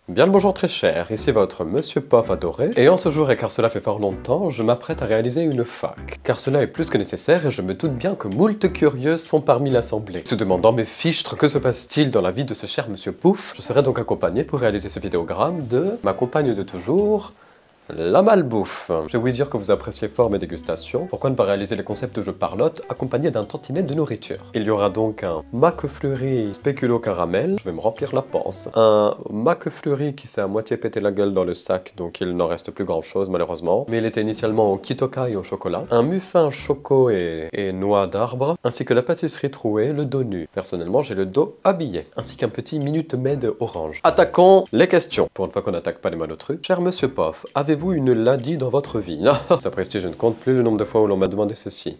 Bien le bonjour très cher, ici votre Monsieur Poff adoré, et en ce jour et car cela fait fort longtemps, je m'apprête à réaliser une fac. Car cela est plus que nécessaire et je me doute bien que moult curieux sont parmi l'assemblée. Se demandant mes fichtres, que se passe-t-il dans la vie de ce cher Monsieur Pouf, je serai donc accompagné pour réaliser ce vidéogramme de ma compagne de toujours, la malbouffe. J'ai ouï dire que vous appréciez fort mes dégustations, pourquoi ne pas réaliser les concepts de jeu parlotte accompagnés d'un tantinet de nourriture. Il y aura donc un McFlurry spéculo caramel, je vais me remplir la panse. Un McFlurry qui s'est à moitié pété la gueule dans le sac, donc il n'en reste plus grand chose malheureusement, mais il était initialement au Kitoka et au chocolat. Un muffin choco et noix d'arbre, ainsi que la pâtisserie trouée, le dos nu. Personnellement j'ai le dos habillé, ainsi qu'un petit Minute Maid orange. Attaquons les questions. Pour une fois qu'on n'attaque pas les malotrucs. Cher Monsieur Poff, avez-vous une ladie dans votre vie? Sapristi, je ne compte plus le nombre de fois où l'on m'a demandé ceci.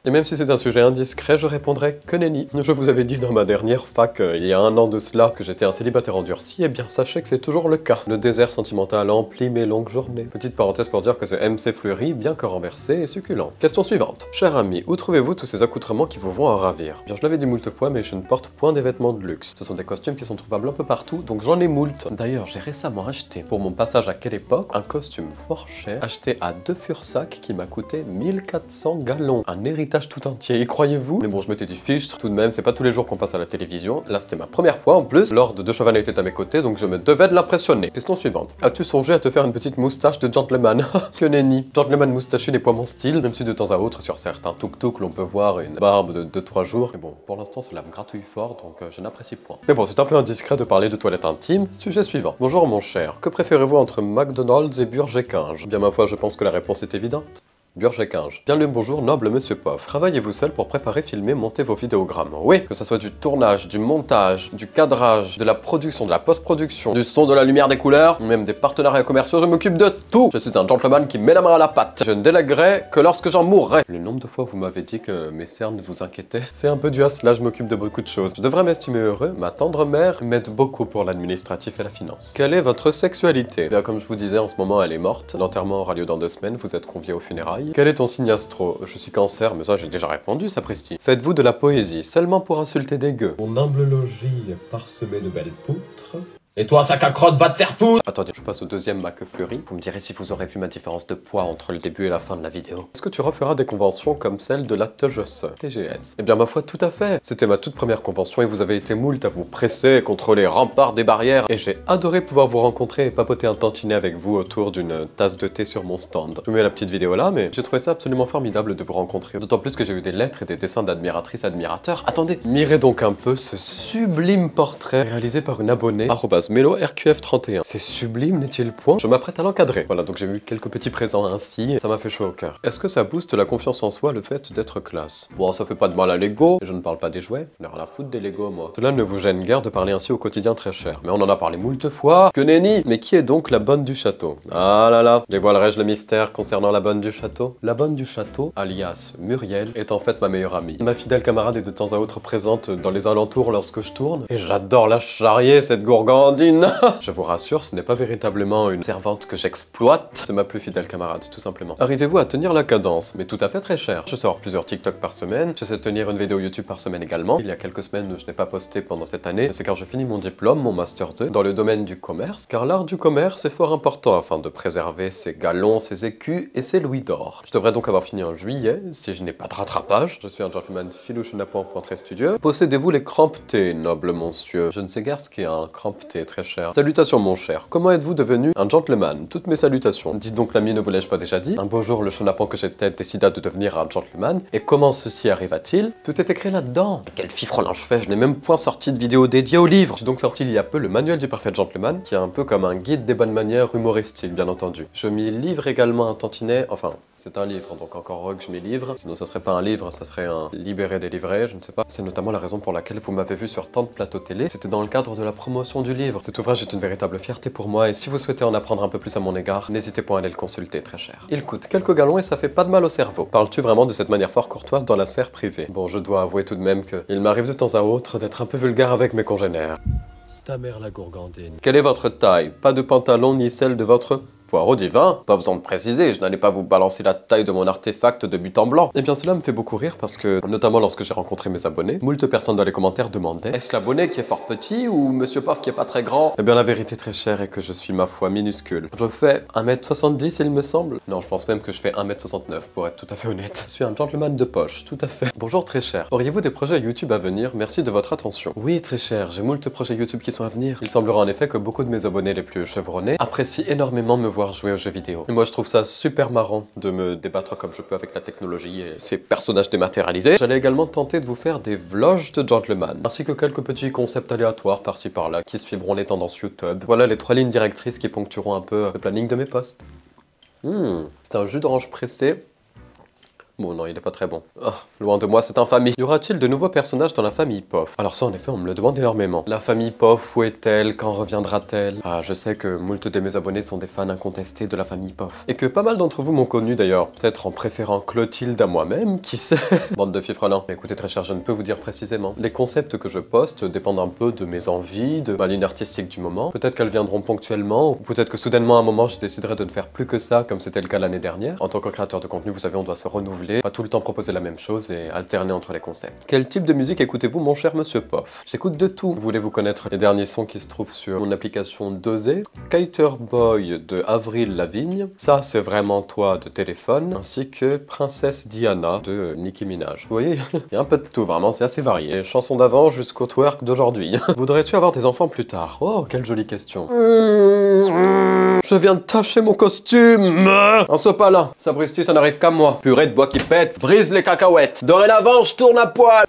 Et même si c'est un sujet indiscret, je répondrai que nenni. Je vous avais dit dans ma dernière fac, il y a un an de cela, que j'étais un célibataire endurci, et bien sachez que c'est toujours le cas. Le désert sentimental emplit mes longues journées. Petite parenthèse pour dire que ce MC Fleury, bien que renversé, est succulent. Question suivante. Cher ami, où trouvez-vous tous ces accoutrements qui vous vont en ravir? Bien, je l'avais dit moult fois, mais je ne porte point des vêtements de luxe. Ce sont des costumes qui sont trouvables un peu partout, donc j'en ai moult. D'ailleurs, j'ai récemment acheté, pour mon passage à quelle époque, un costume fort cher, acheté à 2 Fursac qui m'a coûté 1400 gallons. Un héritage tout entier, y croyez-vous? Mais bon, je m'étais dit fichtre, tout de même, c'est pas tous les jours qu'on passe à la télévision. Là, c'était ma première fois en plus. Lord de Cheval était à mes côtés, donc je me devais de l'impressionner. Question suivante. As-tu songé à te faire une petite moustache de gentleman? Que nenni. Gentleman moustachu n'est pas mon style, même si de temps à autre, sur certains tuk-tuk, l'on peut voir une barbe de 2-3 jours. Mais bon, pour l'instant, cela me gratouille fort, donc je n'apprécie point. Mais bon, c'est un peu indiscret de parler de toilettes intimes. Sujet suivant. Bonjour mon cher. Que préférez-vous entre McDonald's et Burger-King? Bien ma foi, je pense que la réponse est évidente. Burger-King. Bien le bonjour noble Monsieur Poff. Travaillez-vous seul pour préparer, filmer, monter vos vidéogrammes? Oui, que ce soit du tournage, du montage, du cadrage, de la production, de la post-production, du son, de la lumière, des couleurs, même des partenariats commerciaux, je m'occupe de tout. Je suis un gentleman qui met la main à la pâte. Je ne délèguerai que lorsque j'en mourrai. Le nombre de fois où vous m'avez dit que mes cernes vous inquiétaient, c'est un peu dû à cela, je m'occupe de beaucoup de choses. Je devrais m'estimer heureux, ma tendre mère m'aide beaucoup pour l'administratif et la finance. Quelle est votre sexualité? Bien comme je vous disais, en ce moment elle est morte. L'enterrement aura lieu dans 2 semaines, vous êtes conviés aux funérailles. Quel est ton signe astro? Je suis cancer, mais ça j'ai déjà répondu, sapristi. Faites-vous de la poésie seulement pour insulter des gueux? Mon humble logis est parsemé de belles poutres. Et toi, sac à crotte, va te faire foutre! Attendez, je passe au deuxième McFlurry. Vous me direz si vous aurez vu ma différence de poids entre le début et la fin de la vidéo. Est-ce que tu referas des conventions comme celle de la TGS? Eh bien ma foi, tout à fait. C'était ma toute première convention et vous avez été moult à vous presser contre les remparts des barrières. Et j'ai adoré pouvoir vous rencontrer et papoter un tantinet avec vous autour d'une tasse de thé sur mon stand. Je vous mets la petite vidéo là, mais j'ai trouvé ça absolument formidable de vous rencontrer. D'autant plus que j'ai eu des lettres et des dessins d'admiratrices, admirateurs. Attendez, mirez donc un peu ce sublime portrait réalisé par une abonnée, @MeloRQF31. C'est sublime, n'est-il point? Je m'apprête à l'encadrer. Voilà, donc j'ai eu quelques petits présents ainsi, et ça m'a fait chaud au cœur. Est-ce que ça booste la confiance en soi, le fait d'être classe? Bon, ça fait pas de mal à Lego, et je ne parle pas des jouets, je n'ai rien à foutre des Lego, moi. Cela ne vous gêne guère de parler ainsi au quotidien très cher, mais on en a parlé moult fois. Que nenni! Mais qui est donc la bonne du château? Ah là là, dévoilerai-je le mystère concernant la bonne du château? La bonne du château, alias Muriel, est en fait ma meilleure amie. Ma fidèle camarade est de temps à autre présente dans les alentours lorsque je tourne, et j'adore la charrier, cette gourgandine. Je vous rassure, ce n'est pas véritablement une servante que j'exploite, c'est ma plus fidèle camarade, tout simplement. Arrivez-vous à tenir la cadence? Mais tout à fait très cher. Je sors plusieurs TikTok par semaine, j'essaie de tenir une vidéo YouTube par semaine également. Il y a quelques semaines où je n'ai pas posté pendant cette année, c'est car je finis mon diplôme, mon Master 2, dans le domaine du commerce, car l'art du commerce est fort important afin de préserver ses galons, ses écus et ses louis d'or. Je devrais donc avoir fini en juillet, si je n'ai pas de rattrapage. Je suis un gentleman filouche-napon point très studieux. Possédez-vous les crampes-thé, noble monsieur? Je ne sais guère ce qu'est un crampe-thé, très cher. Salutations mon cher, comment êtes-vous devenu un gentleman? Toutes mes salutations. Dites donc l'ami, ne vous l'ai-je pas déjà dit? Un beau jour, le chenapan que j'étais décida de devenir un gentleman. Et comment ceci arriva-t-il? Tout est écrit là-dedans. Mais quel fifrelant je fais, je n'ai même point sorti de vidéo dédiée au livre. J'ai donc sorti il y a peu le manuel du parfait gentleman, qui est un peu comme un guide des bonnes manières humoristique, bien entendu. Je m'y livre également un tantinet, enfin, c'est un livre, donc encore heureux que je m'y livre. Sinon ça serait pas un livre, ça serait un libéré délivré, je ne sais pas. C'est notamment la raison pour laquelle vous m'avez vu sur tant de plateaux télé. C'était dans le cadre de la promotion du livre. Cet ouvrage est une véritable fierté pour moi et si vous souhaitez en apprendre un peu plus à mon égard, n'hésitez pas à aller le consulter, très cher. Il coûte quelques gallons et ça fait pas de mal au cerveau. Parles-tu vraiment de cette manière fort courtoise dans la sphère privée? Bon, je dois avouer tout de même que il m'arrive de temps à autre d'être un peu vulgaire avec mes congénères. Ta mère la gourgandine. Quelle est votre taille? Pas de pantalon ni celle de votre Poireau divin? Pas besoin de préciser, je n'allais pas vous balancer la taille de mon artefact de but en blanc. Eh bien cela me fait beaucoup rire parce que, notamment lorsque j'ai rencontré mes abonnés, moult personnes dans les commentaires demandaient: est-ce l'abonné qui est fort petit ou Monsieur Pof qui est pas très grand? Eh bien la vérité très chère est que je suis ma foi minuscule. Je fais 1m70 il me semble. Non, je pense même que je fais 1m69 pour être tout à fait honnête. Je suis un gentleman de poche, tout à fait. Bonjour très cher. Auriez-vous des projets YouTube à venir? Merci de votre attention. Oui très cher, j'ai moult projets YouTube qui sont à venir. Il semblera en effet que beaucoup de mes abonnés les plus chevronnés apprécient énormément me voir jouer aux jeux vidéo. Et moi je trouve ça super marrant de me débattre comme je peux avec la technologie et ces personnages dématérialisés. J'allais également tenter de vous faire des vlogs de gentleman, ainsi que quelques petits concepts aléatoires par-ci par-là qui suivront les tendances YouTube. Voilà les 3 lignes directrices qui ponctueront un peu le planning de mes posts. C'est un jus d'orange pressé. Bon non, il est pas très bon. Oh, loin de moi cette infamie. Y aura-t-il de nouveaux personnages dans la famille Pof? Alors ça en effet on me le demande énormément. La famille Pof, où est-elle? Quand reviendra-t-elle? Ah, je sais que moult de mes abonnés sont des fans incontestés de la famille Pof. Et que pas mal d'entre vous m'ont connu d'ailleurs, peut-être en préférant Clotilde à moi-même, qui sait? Bande de fifrelins. Écoutez très cher, je ne peux vous dire précisément. Les concepts que je poste dépendent un peu de mes envies, de ma ligne artistique du moment. Peut-être qu'elles viendront ponctuellement, ou peut-être que soudainement à un moment je déciderai de ne faire plus que ça, comme c'était le cas l'année dernière. En tant que créateur de contenu, vous savez, on doit se renouveler, pas tout le temps proposer la même chose et alterner entre les concepts. Quel type de musique écoutez-vous mon cher monsieur Pof? J'écoute de tout. Voulez-vous connaître les derniers sons qui se trouvent sur mon application Dosé? Skater Boy de Avril Lavigne, Ça c'est vraiment toi de Téléphone, ainsi que Princesse Diana de Nicki Minaj. Vous voyez, il y a un peu de tout, vraiment, c'est assez varié. Les chansons d'avant jusqu'au twerk d'aujourd'hui. Voudrais-tu avoir des enfants plus tard? Oh, quelle jolie question. Je viens de tâcher mon costume. Un sopa là, sapristi, ça n'arrive qu'à moi. Purée de bois qui pète, brise les cacahuètes. Dorénavant, je tourne à poil.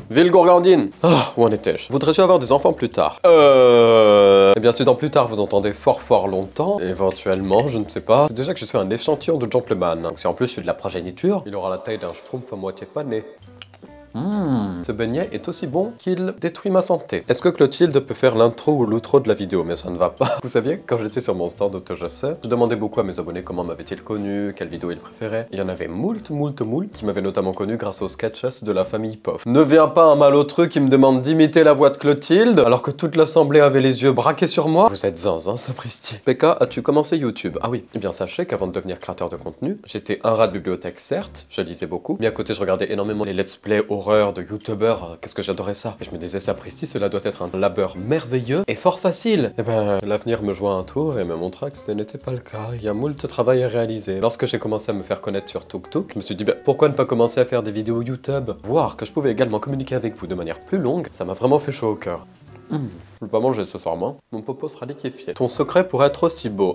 Ville Gourgandine. Ah, où en étais-je? Voudrais-tu avoir des enfants plus tard? Eh bien, si dans plus tard vous entendez fort longtemps, éventuellement, je ne sais pas. C'est déjà que je suis un échantillon de gentleman. Donc si en plus je suis de la progéniture, il aura la taille d'un schtroumpf à moitié pané. Ce beignet est aussi bon qu'il détruit ma santé. Est-ce que Clotilde peut faire l'intro ou l'outro de la vidéo? Mais ça ne va pas. Vous saviez, quand j'étais sur mon stand AutoJasseur, je demandais beaucoup à mes abonnés comment m'avaient-ils connu, quelle vidéo ils préféraient. Il y en avait moult qui m'avaient notamment connu grâce aux sketches de la famille Pof. Ne vient pas un malotru qui me demande d'imiter la voix de Clotilde, alors que toute l'assemblée avait les yeux braqués sur moi. Vous êtes zinzin, sapristi. PK, as-tu commencé YouTube? Ah oui. Eh bien sachez qu'avant de devenir créateur de contenu, j'étais un rat de bibliothèque certes, je lisais beaucoup, mais à côté je regardais énormément les let's play horreur de youtubeurs, qu'est-ce que j'adorais ça. Et je me disais, sapristi, cela doit être un labeur merveilleux et fort facile. Et ben, l'avenir me joua un tour et me montra que ce n'était pas le cas. Il y a moult travail à réaliser. Lorsque j'ai commencé à me faire connaître sur TukTuk, je me suis dit, ben, pourquoi ne pas commencer à faire des vidéos YouTube? Voir que je pouvais également communiquer avec vous de manière plus longue, ça m'a vraiment fait chaud au cœur. Je vais pas manger ce soir, moi. Mon popo sera liquéfié. Ton secret pour être aussi beau?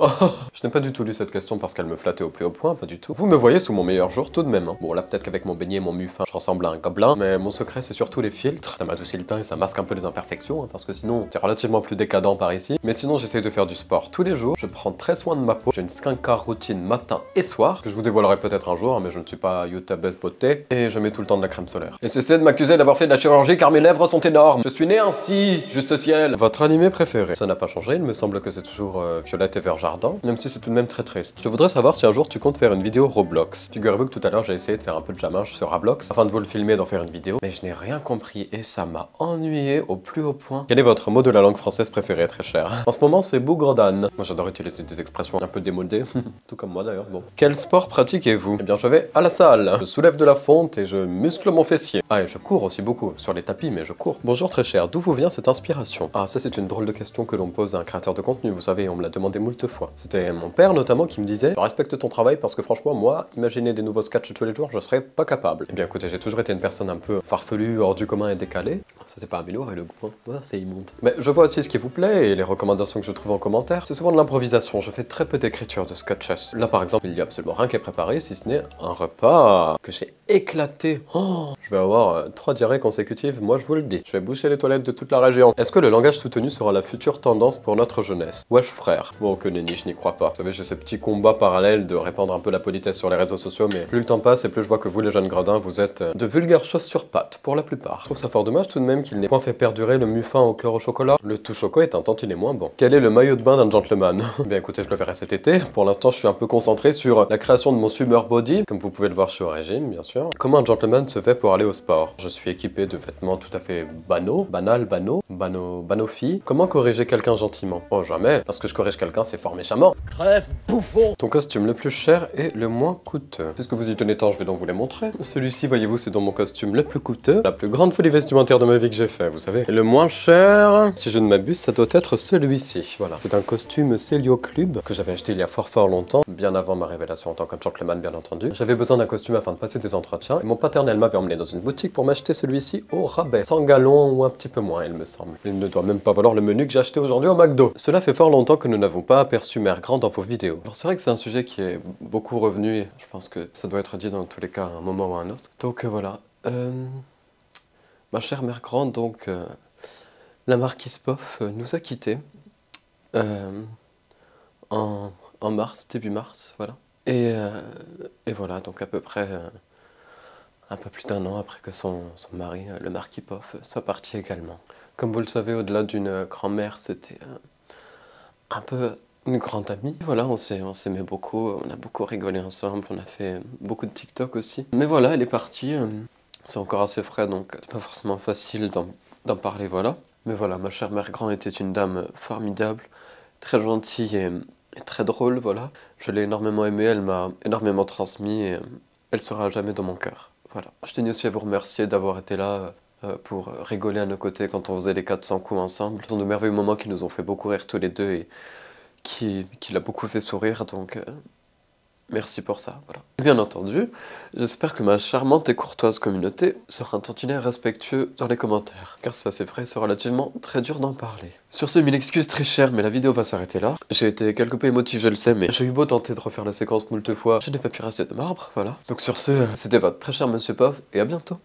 Je n'ai pas du tout lu cette question parce qu'elle me flattait au plus haut point, pas du tout. Vous me voyez sous mon meilleur jour tout de même. Bon, là, peut-être qu'avec mon beignet et mon muffin, je ressemble à un gobelin, mais mon secret, c'est surtout les filtres. Ça m'adoucit le teint et ça masque un peu les imperfections, hein, parce que sinon, c'est relativement plus décadent par ici. Mais sinon, j'essaie de faire du sport tous les jours. Je prends très soin de ma peau. J'ai une skincare routine matin et soir, que je vous dévoilerai peut-être un jour, hein, mais je ne suis pas YouTubeuse beauté. Et je mets tout le temps de la crème solaire. Et cessez de m'accuser d'avoir fait de la chirurgie car mes lèvres sont énormes. Je suis né ainsi, juste ciel. Votre animé préféré? Ça n'a pas changé, il me semble que c'est toujours Violette et Verjardin, même si c'est tout de même très triste. Je voudrais savoir si un jour tu comptes faire une vidéo Roblox. Figurez-vous que tout à l'heure j'ai essayé de faire un peu de jamage sur Roblox, afin de vous le filmer et d'en faire une vidéo, mais je n'ai rien compris et ça m'a ennuyé au plus haut point. Quel est votre mot de la langue française préféré, très cher? En ce moment c'est bougredane. Moi j'adore utiliser des expressions un peu démodées, tout comme moi d'ailleurs, bon. Quel sport pratiquez-vous? Eh bien je vais à la salle, je soulève de la fonte et je muscle mon fessier. Ah et je cours aussi beaucoup, sur les tapis mais je cours. Bonjour très cher, d'où vous vient cette inspiration? Ah ça c'est une drôle de question que l'on pose à un créateur de contenu, vous savez, on me l'a demandé moult fois. C'était mon père notamment qui me disait: respecte ton travail parce que franchement moi, imaginer des nouveaux sketchs tous les jours, je serais pas capable. Eh bien écoutez, j'ai toujours été une personne un peu farfelue, hors du commun et décalée. Ça c'est pas amélioré le goût, hein. Ouais, c'est immonde. Mais je vois aussi ce qui vous plaît et les recommandations que je trouve en commentaire, c'est souvent de l'improvisation, je fais très peu d'écriture de sketches. Là par exemple, il y a absolument rien qui est préparé, si ce n'est un repas que j'ai éclaté. Oh, je vais avoir 3 diarrhées consécutives, moi je vous le dis. Je vais boucher les toilettes de toute la région. Est-ce que le langage soutenu sera la future tendance pour notre jeunesse? Wesh frère. Bon que nenni, je n'y crois pas. Vous savez, j'ai ce petit combat parallèle de répandre un peu la politesse sur les réseaux sociaux, mais plus le temps passe et plus je vois que vous les jeunes gredins, vous êtes de vulgaires choses sur pattes, pour la plupart. Je trouve ça fort dommage tout de même qu'il n'ait point fait perdurer le muffin au cœur au chocolat. Le tout choco est un tantinet moins bon. Quel est le maillot de bain d'un gentleman? Bien écoutez, je le verrai cet été. Pour l'instant, je suis un peu concentré sur la création de mon summer body. Comme vous pouvez le voir, je suis au régime, bien sûr. Comment un gentleman se fait pour aller au sport? Je suis équipé de vêtements tout à fait banaux, banaux Sophie, comment corriger quelqu'un gentiment? Oh jamais, parce que je corrige quelqu'un c'est fort méchamment. Crève, bouffon. Ton costume le plus cher et le moins coûteux. Puisque vous y tenez tant, je vais donc vous les montrer. Celui-ci, voyez-vous, c'est dans mon costume le plus coûteux. La plus grande folie vestimentaire de ma vie que j'ai fait, vous savez. Et le moins cher, si je ne m'abuse, ça doit être celui-ci. Voilà. C'est un costume Celio Club que j'avais acheté il y a fort longtemps, bien avant ma révélation en tant que gentleman, bien entendu. J'avais besoin d'un costume afin de passer des entretiens. Et mon paternel m'avait emmené dans une boutique pour m'acheter celui-ci au rabais. 100 gallons ou un petit peu moins, il me semble. Il ne doit même pas valoir le menu que j'ai acheté aujourd'hui au McDo. Cela fait fort longtemps que nous n'avons pas aperçu Mère Grand dans vos vidéos. Alors c'est vrai que c'est un sujet qui est beaucoup revenu et je pense que ça doit être dit dans tous les cas à un moment ou à un autre. Donc voilà. Ma chère Mère Grande, donc la marquise Poff nous a quittés en mars, début mars, voilà. Et voilà, donc à peu près un peu plus d'un an après que son mari, le marquis Poff, soit parti également. Comme vous le savez, au-delà d'une grand-mère, c'était un peu une grande amie. Voilà, on s'aimait beaucoup, on a beaucoup rigolé ensemble, on a fait beaucoup de TikTok aussi. Mais voilà, elle est partie, c'est encore assez frais, donc c'est pas forcément facile d'en parler, voilà. Mais voilà, ma chère Mère Grand était une dame formidable, très gentille et très drôle, voilà. Je l'ai énormément aimée, elle m'a énormément transmis et elle sera à jamais dans mon cœur. Voilà. Je tenais aussi à vous remercier d'avoir été là pour rigoler à nos côtés quand on faisait les 400 coups ensemble. Ce sont de merveilleux moments qui nous ont fait beaucoup rire tous les deux et qui l'a beaucoup fait sourire, donc merci pour ça, voilà. Bien entendu, j'espère que ma charmante et courtoise communauté sera un tantinet respectueux dans les commentaires, car ça c'est vrai, c'est relativement très dur d'en parler. Sur ce, mille excuses très chères, mais la vidéo va s'arrêter là. J'ai été quelque peu émotif, je le sais, mais j'ai eu beau tenter de refaire la séquence moult fois, je n'ai pas pu rester de marbre, voilà. Donc sur ce, c'était votre très cher Monsieur Poff, et à bientôt.